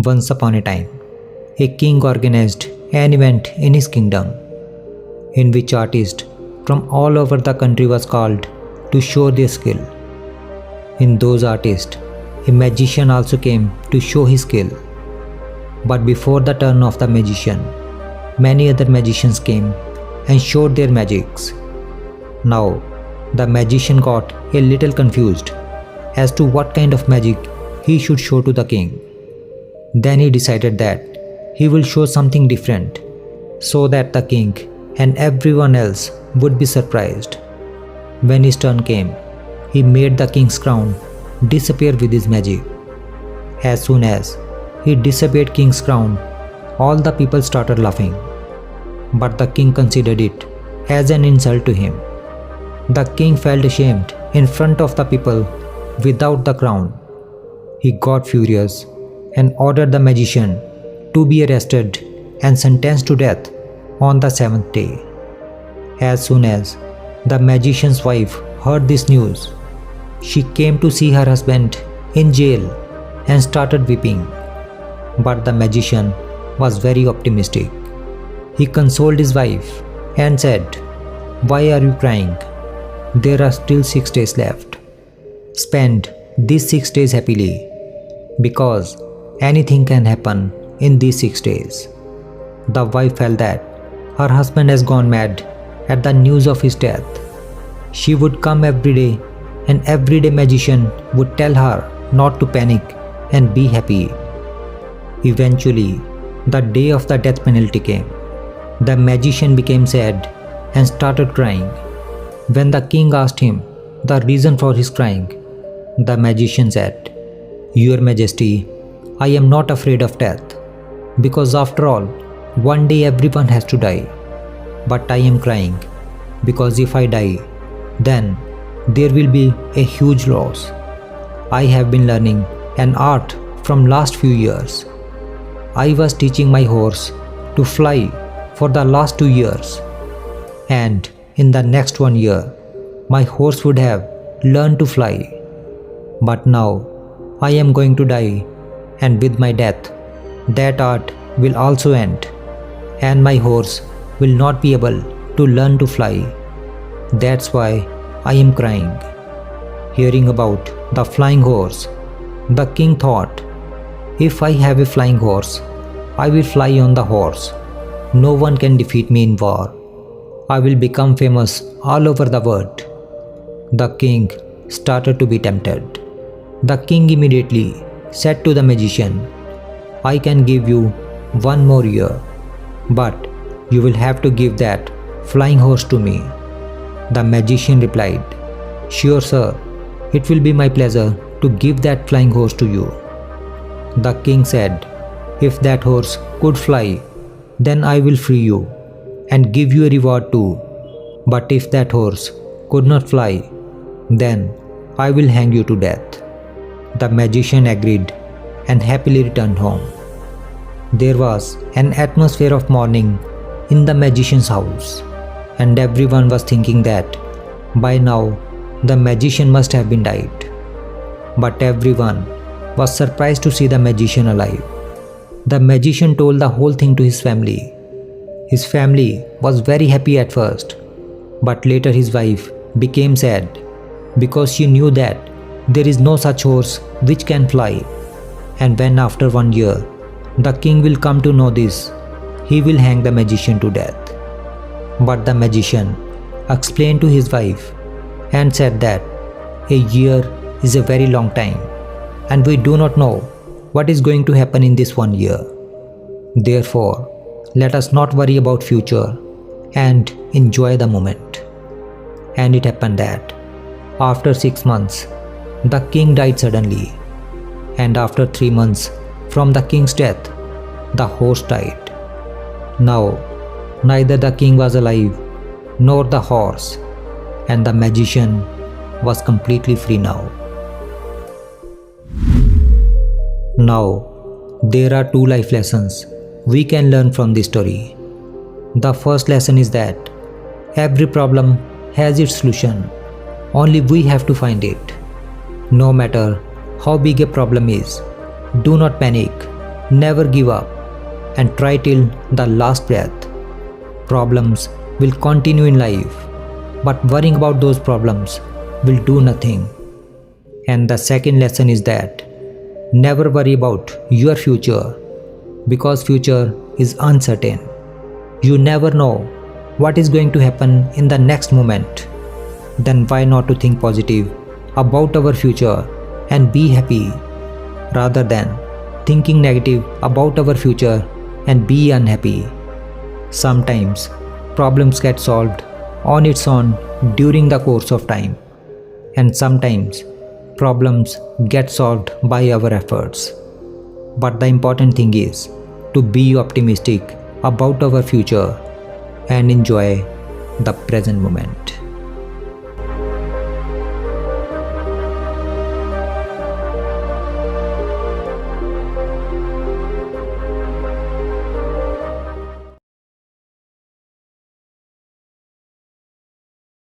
Once upon a time, a king organized an event in his kingdom in which artists from all over the country was called to show their skill. In those artists, a magician also came to show his skill. But before the turn of the magician, many other magicians came and showed their magics. Now, the magician got a little confused as to what kind of magic he should show to the king. Then he decided that he will show something different so that the king and everyone else would be surprised. When his turn came, he made the king's crown disappear with his magic. As soon as he disappeared king's crown, all the people started laughing. But the king considered it as an insult to him. The king felt ashamed in front of the people without the crown. He got furious and ordered the magician to be arrested and sentenced to death on the seventh day. As soon as the magician's wife heard this news, she came to see her husband in jail and started weeping. But the magician was very optimistic. He consoled his wife and said, "Why are you crying? There are still 6 days left. Spend these 6 days happily, because anything can happen in these 6 days." The wife felt that her husband has gone mad at the news of his death. She would come every day, and every day magician would tell her not to panic and be happy. Eventually, the day of the death penalty came. The magician became sad and started crying. When the king asked him the reason for his crying, the magician said, "Your Majesty, I am not afraid of death, because after all, one day everyone has to die. But I am crying because if I die, then there will be a huge loss. I have been learning an art from last few years. I was teaching my horse to fly for the last 2 years, and in the next 1 year, my horse would have learned to fly. But now I am going to die, and with my death, that art will also end, and my horse will not be able to learn to fly. That's why I am crying." Hearing about the flying horse, the king thought, "If I have a flying horse, I will fly on the horse. No one can defeat me in war. I will become famous all over the world." The king started to be tempted. The king immediately said to the magician, "I can give you 1 more year, but you will have to give that flying horse to me." The magician replied, "Sure, sir, it will be my pleasure to give that flying horse to you." The king said, "If that horse could fly, then I will free you and give you a reward too. But if that horse could not fly, then I will hang you to death." The magician agreed and happily returned home. There was an atmosphere of mourning in the magician's house, and everyone was thinking that by now the magician must have been died. But everyone was surprised to see the magician alive. The magician told the whole thing to his family. His family was very happy at first, but later his wife became sad because she knew that there is no such horse which can fly, and when after 1 year the king will come to know this, he will hang the magician to death. But the magician explained to his wife and said that a year is a very long time, and we do not know what is going to happen in this 1 year. Therefore, let us not worry about future and enjoy the moment. And it happened that after 6 months, the king died suddenly, and after 3 months from the king's death, the horse died. Now, neither the king was alive nor the horse, and the magician was completely free now. Now, there are 2 life lessons we can learn from this story. The first lesson is that every problem has its solution, only we have to find it. No matter how big a problem is, do not panic Never give up and try till the last breath. Problems will continue in life, but worrying about those problems will do nothing. And the second lesson is that never worry about your future, because future is uncertain. You never know what is going to happen in the next moment. Then why not to think positive about our future and be happy, rather than thinking negative about our future and be unhappy. Sometimes problems get solved on its own during the course of time, and sometimes problems get solved by our efforts. But the important thing is to be optimistic about our future and enjoy the present moment.